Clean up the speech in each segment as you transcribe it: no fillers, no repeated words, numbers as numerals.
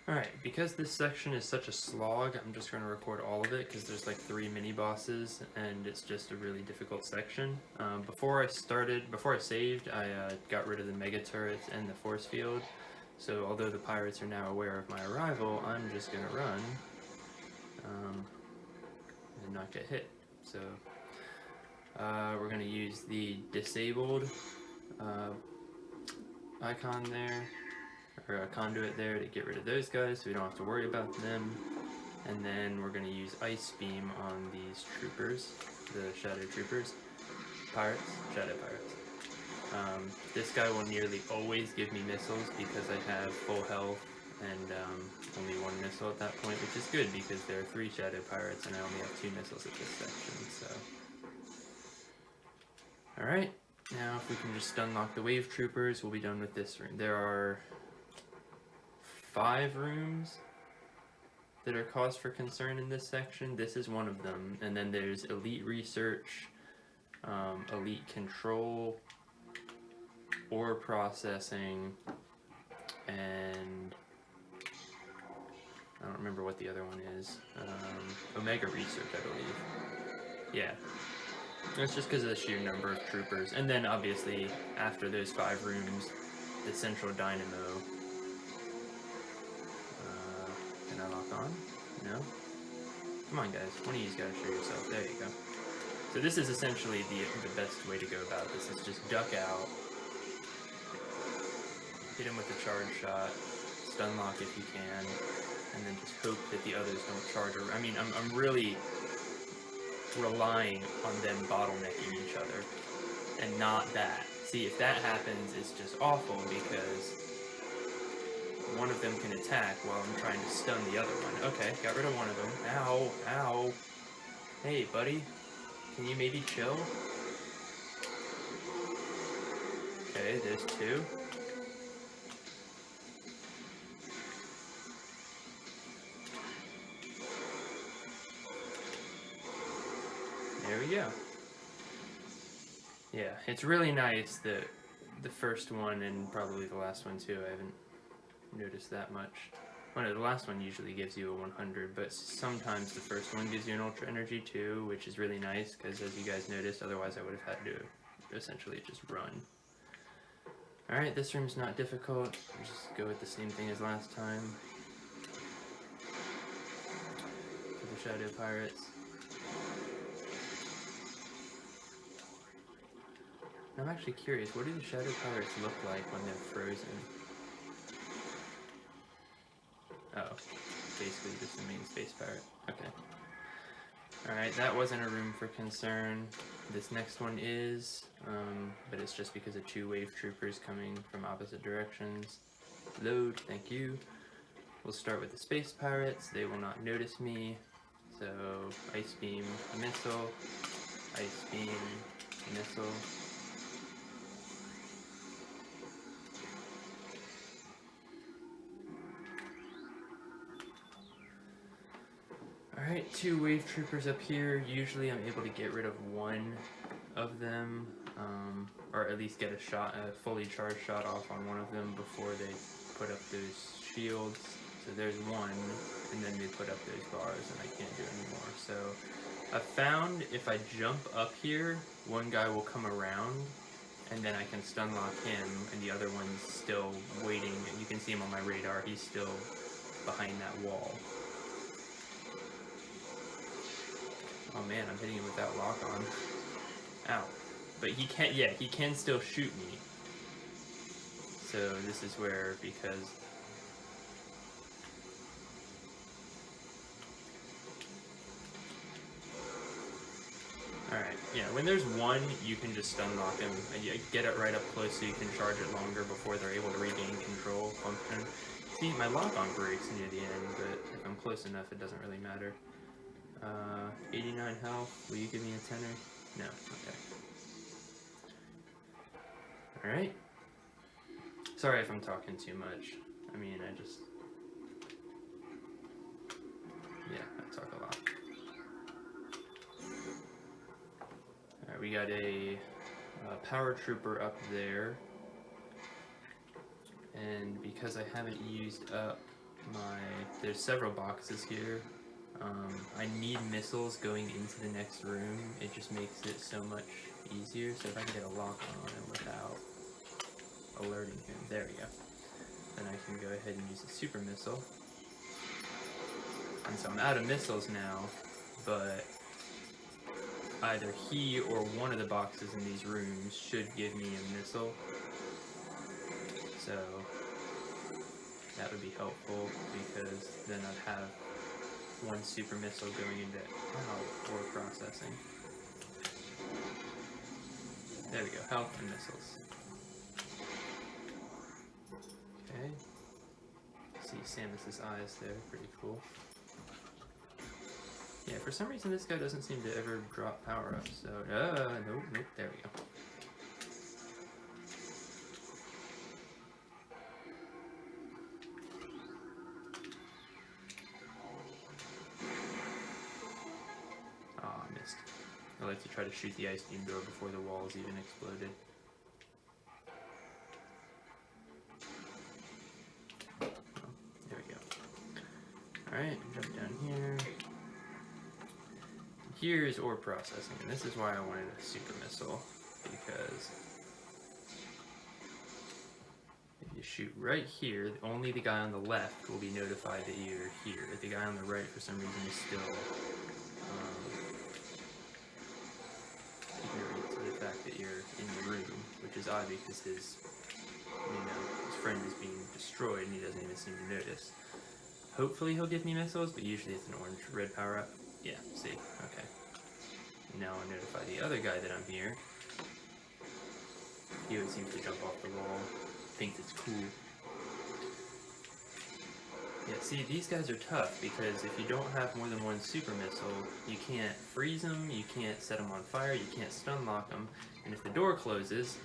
Alright, because this section is such a slog, I'm just going to record all of it because there's like 3 mini bosses and it's just a really difficult section. Before I saved, I got rid of the mega turrets and the force field. So although the pirates are now aware of my arrival, I'm just going to run and not get hit. So we're going to use the disabled icon there, or a conduit there to get rid of those guys so we don't have to worry about them. And then we're going to use Ice Beam on these troopers, the Shadow Troopers. Shadow Pirates. This guy will nearly always give me missiles because I have full health and only 1 missile at that point, which is good because there are 3 Shadow Pirates and I only have 2 missiles at this section, so... Alright, now if we can just unlock the Wave Troopers, we'll be done with this room. There are 5 rooms that are cause for concern in this section. This is one of them. And then there's Elite Research, Elite Control, Ore Processing, and I don't remember what the other one is. Omega Research, I believe. Yeah. It's just because of the sheer number of troopers. And then obviously, after those 5 rooms, the Central Dynamo. Can I lock on? No? Come on guys, one of you guys show yourself. There you go. So this is essentially the best way to go about this. Is just duck out, hit him with a charge shot, stun lock if you can, and then just hope that the others don't charge. I mean, I'm really relying on them bottlenecking each other, and not that. See, if that happens, it's just awful because one of them can attack while I'm trying to stun the other one. Okay, got rid of one of them. Ow, ow. Hey, buddy. Can you maybe chill? Okay, there's 2. There we go. Yeah, it's really nice that the first one and probably the last one too, I haven't noticed that much. Well, no, the last one usually gives you a 100, but sometimes the first one gives you an Ultra Energy too, which is really nice, because as you guys noticed, otherwise I would have had to essentially just run. Alright, this room's not difficult. We'll just go with the same thing as last time. For the Shadow Pirates. I'm actually curious, what do the Shadow Pirates look like when they're frozen? Oh, basically just the main space pirate. Okay. Alright, that wasn't a room for concern. This next one is, but it's just because of 2 wave troopers coming from opposite directions. Load, thank you. We'll start with the space pirates. They will not notice me. So, Ice Beam, missile, Ice Beam, missile. Alright, 2 wave troopers up here. Usually I'm able to get rid of 1 of them, or at least get a fully charged shot off on one of them before they put up those shields. So there's 1, and then they put up those bars, and I can't do any more. So I've found if I jump up here, 1 guy will come around, and then I can stun lock him, and the other one's still waiting. And you can see him on my radar. He's still behind that wall. Oh man, I'm hitting him without lock on. Ow. But he can't, yeah, he can still shoot me. So this is where, because... Alright, yeah, when there's 1, you can just stun lock him. And you get it right up close so you can charge it longer before they're able to regain control function. See, my lock on breaks near the end, but if I'm close enough, it doesn't really matter. 89 health. Will you give me a tenner? No. Okay. Alright. Sorry if I'm talking too much. I mean, yeah, I talk a lot. Alright, we got a power trooper up there. And because I haven't used up there's several boxes here. I need missiles going into the next room. It just makes it so much easier. So if I can get a lock on him without alerting him, there we go. Then I can go ahead and use a super missile. And so I'm out of missiles now, but either he or one of the boxes in these rooms should give me a missile. So that would be helpful because then I'd have one super missile going into ore processing. There we go, health and missiles. Okay. See Samus's eyes there, pretty cool. Yeah, for some reason this guy doesn't seem to ever drop power-ups, so nope, there we go. I missed. I like to try to shoot the ice beam door before the walls even exploded. Oh, there we go. Alright, jump down here. Here's ore processing, and this is why I wanted a super missile, because if you shoot right here, only the guy on the left will be notified that you're here. The guy on the right, for some reason, is still ignorant to the fact that you're in the room, which is odd because his friend is being destroyed and he doesn't even seem to notice. Hopefully he'll give me missiles, but usually it's an orange-red power-up. Yeah, see, okay. Now I'll notify the other guy that I'm here. He always seems to jump off the wall, thinks it's cool. Yeah, see, these guys are tough because if you don't have more than one super missile, you can't freeze them, you can't set them on fire, you can't stun lock them, and if the door closes,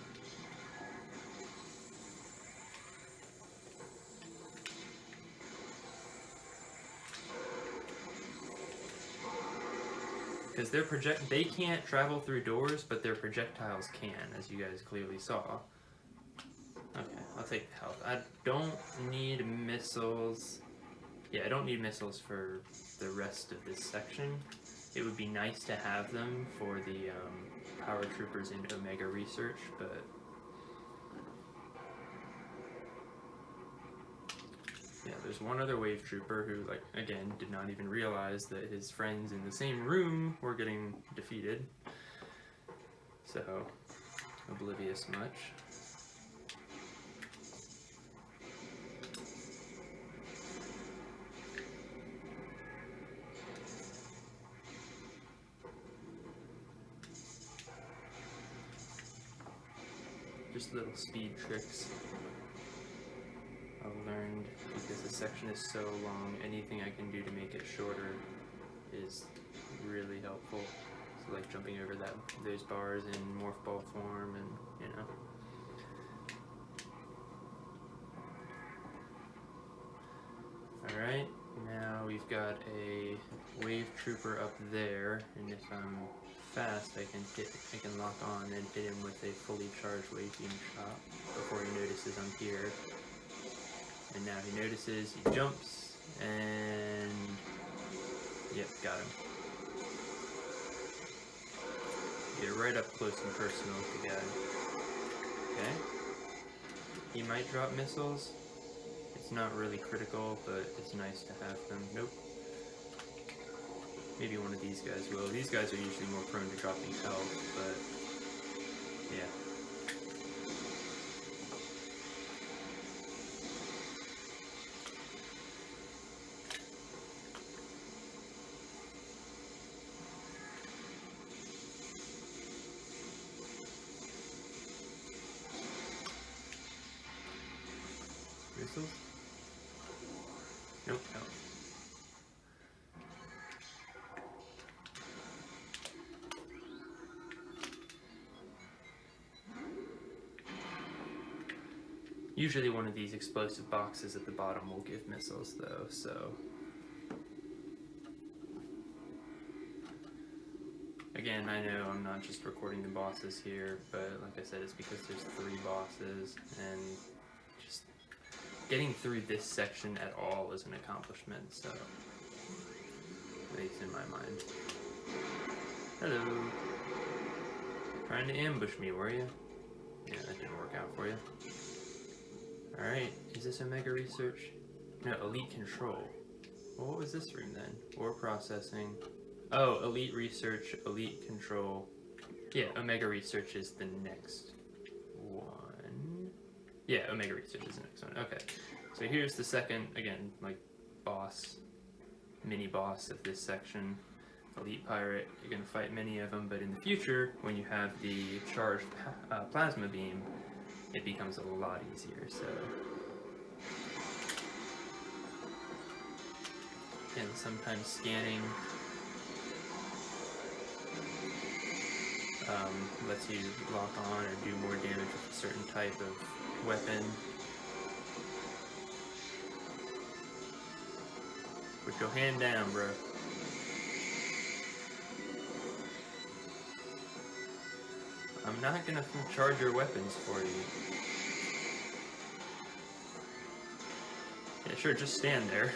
because they can't travel through doors, but their projectiles can, as you guys clearly saw. Okay, I'll take the health. I don't need missiles. Yeah, I don't need missiles for the rest of this section. It would be nice to have them for the power troopers in Omega Research, but yeah, there's one other wave trooper who, like, again, did not even realize that his friends in the same room were getting defeated. So, oblivious much. Just little speed tricks I've learned because the section is so long. Anything I can do to make it shorter is really helpful. So like jumping over those bars in morph ball form, and you know. Alright, now we've got a wave trooper up there, and if I'm fast I can lock on and hit him with a fully charged wave beam shot before he notices I'm here. And now he notices, he jumps, and yep, got him. Get right up close and personal with the guy. Okay. He might drop missiles. It's not really critical, but it's nice to have them. Nope. Maybe one of these guys will. These guys are usually more prone to dropping health, but yeah. Missiles? Nope, no. Usually one of these explosive boxes at the bottom will give missiles though, so. Again, I know I'm not just recording the bosses here, but like I said, it's because there's 3 bosses, and just getting through this section at all is an accomplishment, so at least in my mind. Hello. Trying to ambush me, were you? Yeah, that didn't work out for you. Alright, is this Omega Research? No, Elite Control. Well, what was this room then? Ore Processing. Oh, Elite Research, Elite Control. Yeah, Omega Research is the next one. Yeah, Omega Research is the next one. Okay. So here's the second, again, like, boss, mini-boss of this section. Elite Pirate. You're going to fight many of them, but in the future, when you have the charged plasma beam, it becomes a lot easier, so... And sometimes scanning lets you lock on or do more damage with a certain type of weapon. Put your hand down, bro. I'm not gonna charge your weapons for you. Yeah, sure, just stand there.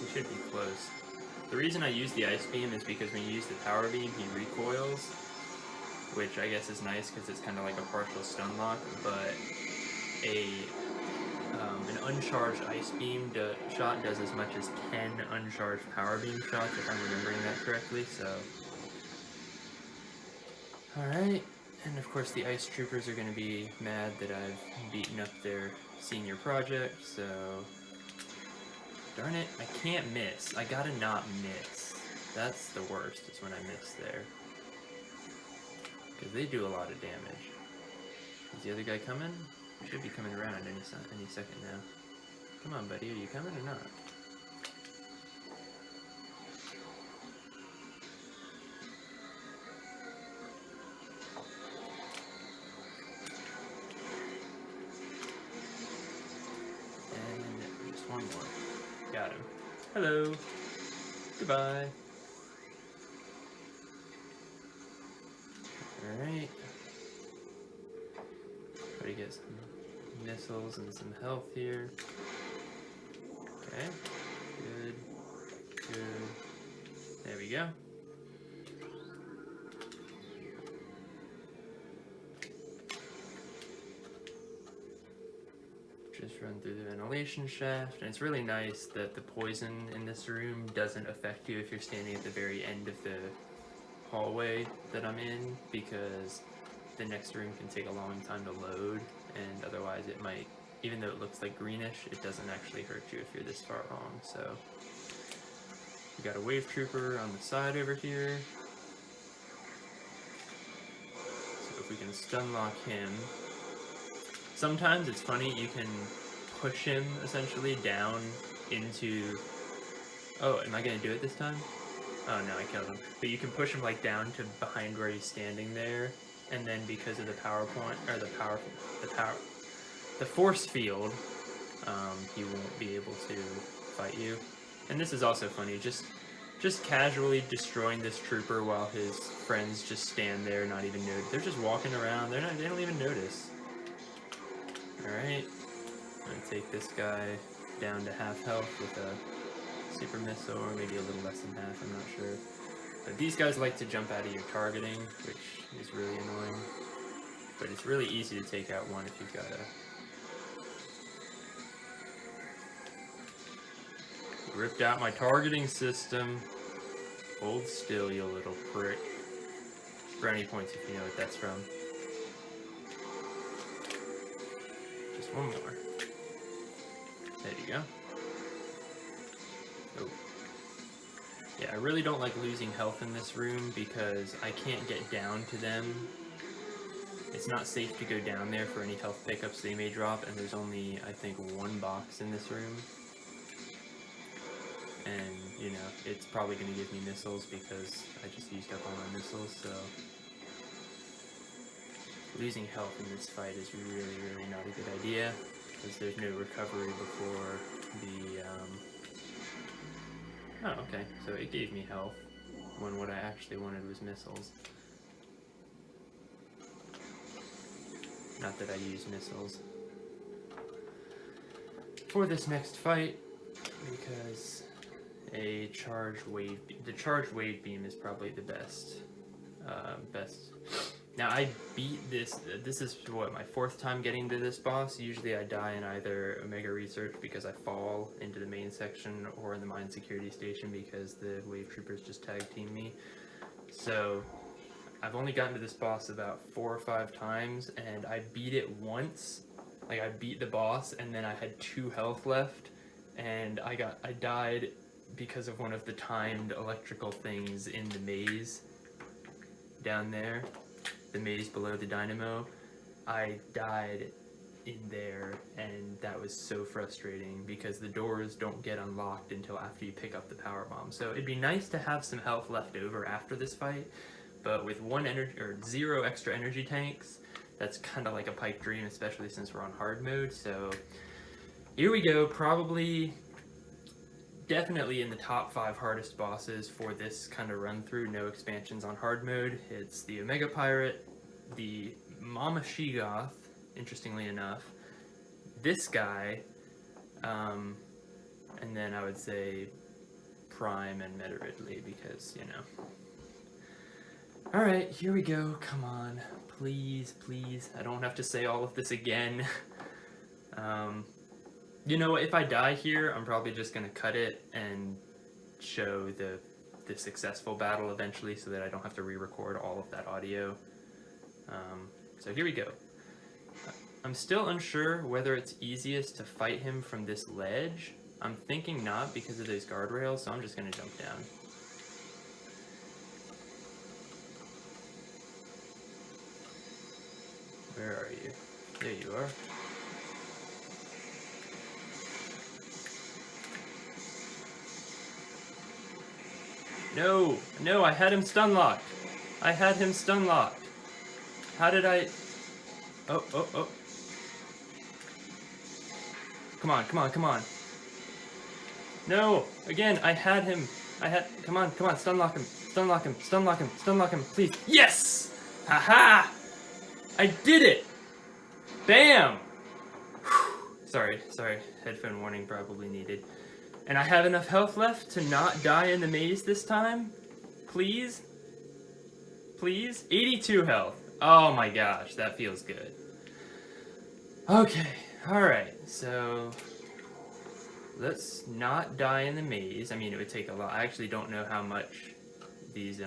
You should be close. The reason I use the ice beam is because when you use the power beam, he recoils, which I guess is nice because it's kind of like a partial stun lock, but an uncharged ice beam shot does as much as 10 uncharged power beam shots, if I'm remembering that correctly, so... Alright, and of course the ice troopers are going to be mad that I've beaten up their senior project, so... Darn it, I can't miss. I gotta not miss. That's the worst, is when I miss there. Because they do a lot of damage. Is the other guy coming? Should be coming around any second now. Come on, buddy, are you coming or not? And just one more. Got him. Hello. Goodbye. Alright. Try to get some missiles and some health here. Okay. Good. Good. There we go. Just run through the ventilation shaft, and it's really nice that the poison in this room doesn't affect you if you're standing at the very end of the hallway that I'm in, because the next room can take a long time to load, and otherwise it might, even though it looks like greenish, it doesn't actually hurt you if you're this far along. So we got a wave trooper on the side over here, so if we can stun lock him. Sometimes it's funny, you can push him essentially down into... Oh, am I gonna do it this time? Oh no, I killed him. But you can push him like down to behind where he's standing there, and then because of the power point, or the force field, he won't be able to fight you. And this is also funny, just casually destroying this trooper while his friends just stand there, not even notice. They're just walking around, they don't even notice. Alright, I'm gonna take this guy down to half health with a super missile, or maybe a little less than half, I'm not sure. But these guys like to jump out of your targeting, which is really annoying. But it's really easy to take out one if you've got a... Ripped out my targeting system. Hold still, you little prick. Brownie points if you know what that's from. Just one more. There you go. Oh. Yeah, I really don't like losing health in this room because I can't get down to them. It's not safe to go down there for any health pickups they may drop, and there's only, I think, one box in this room. And, you know, it's probably going to give me missiles because I just used up all my missiles, so... Losing health in this fight is really, really not a good idea, because there's no recovery before the, Oh, okay, so it gave me health, when what I actually wanted was missiles. Not that I use missiles for this next fight, because the charged wave beam is probably the best. Now I beat this. This is what, my 4th time getting to this boss. Usually I die in either Omega Research because I fall into the main section, or in the mine security station because the wave troopers just tag team me. So I've only gotten to this boss about 4 or 5 times, and I beat it once. Like, I beat the boss, and then I had 2 health left, and I died because of one of the timed electrical things in the maze down there, the maze below the dynamo. I died in there, and that was so frustrating because the doors don't get unlocked until after you pick up the power bomb. So it'd be nice to have some health left over after this fight, but with 0 extra energy tanks, that's kind of like a pipe dream, especially since we're on hard mode. So here we go. Definitely in the top 5 hardest bosses for this kind of run through. No expansions on hard mode. It's the Omega Pirate, the Mama Shegoth, interestingly enough, this guy, and then I would say Prime and Metroid, because, you know. Alright, here we go. Come on. Please, please. I don't have to say all of this again. You know, if I die here, I'm probably just going to cut it and show the successful battle eventually, so that I don't have to re-record all of that audio. So here we go. I'm still unsure whether it's easiest to fight him from this ledge. I'm thinking not, because of those guardrails, so I'm just going to jump down. Where are you? There you are. No, no, I had him stun locked. I had him stun locked. How did I... Oh, oh, oh. Come on, come on, come on. No, again, I had him. Come on, come on, stun lock him. Stun lock him, stun lock him, stun lock him, please. Yes! Haha! I did it! Bam! Sorry, headphone warning probably needed. And I have enough health left to not die in the maze this time? Please? Please? 82 health. Oh my gosh, that feels good. Okay, alright, so let's not die in the maze. I mean, it would take a lot. I actually don't know how much these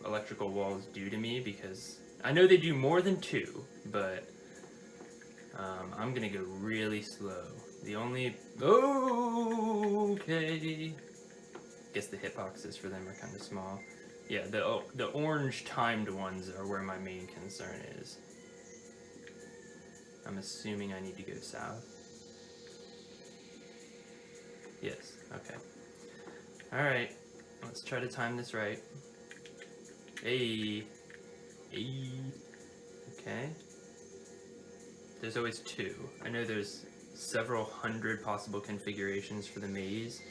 electrical walls do to me, because I know they do more than 2, but I'm gonna go really slow. The only... Okay. Guess the hitboxes for them are kind of small. Yeah, the orange timed ones are where my main concern is. I'm assuming I need to go south. Yes, okay. Alright, let's try to time this right. Hey. Hey. Okay. There's always 2. I know there's several hundred possible configurations for the maze.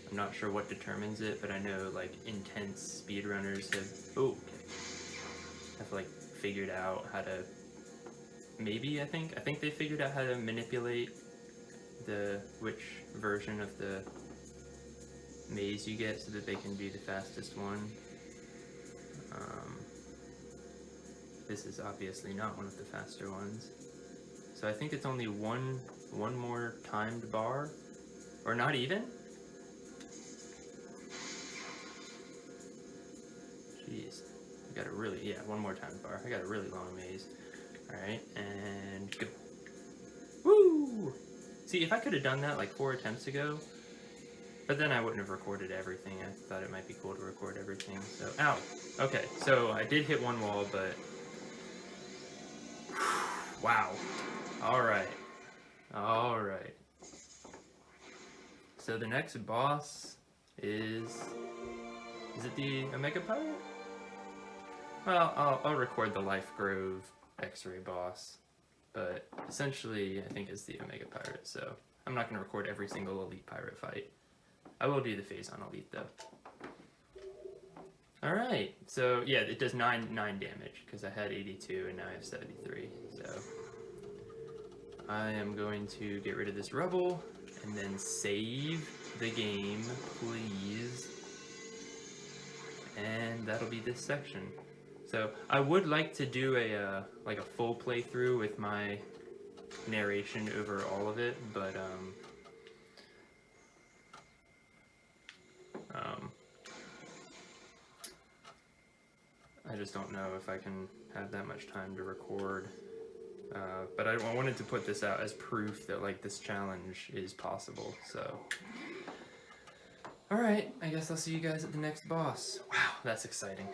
I'm not sure what determines it, but I know, like, intense speedrunners have like figured out how to, maybe, I think they figured out how to manipulate which version of the maze you get so that they can be the fastest one. This is obviously not one of the faster ones. So I think it's only one more timed bar, or not even? Jeez, I got a really, yeah, one more timed bar. I got a really long maze. Alright, and go. Woo! See, if I could have done that like 4 attempts ago, but then I wouldn't have recorded everything. I thought it might be cool to record everything, so, ow! Okay, so I did hit one wall, but... Wow. Alright. Alright. So the next boss is it the Omega Pirate? Well, I'll record the Life Grove X-Ray boss, but essentially I think it's the Omega Pirate, so I'm not going to record every single Elite Pirate fight. I will do the Phazon Elite though. Alright, so yeah, it does 9 damage, because I had 82 and now I have 73, so... I am going to get rid of this rubble and then save the game, please. And that'll be this section. So I would like to do a like a full playthrough with my narration over all of it, but I just don't know if I can have that much time to record. But I wanted to put this out as proof that like this challenge is possible. So, all right, I guess I'll see you guys at the next boss. Wow, that's exciting.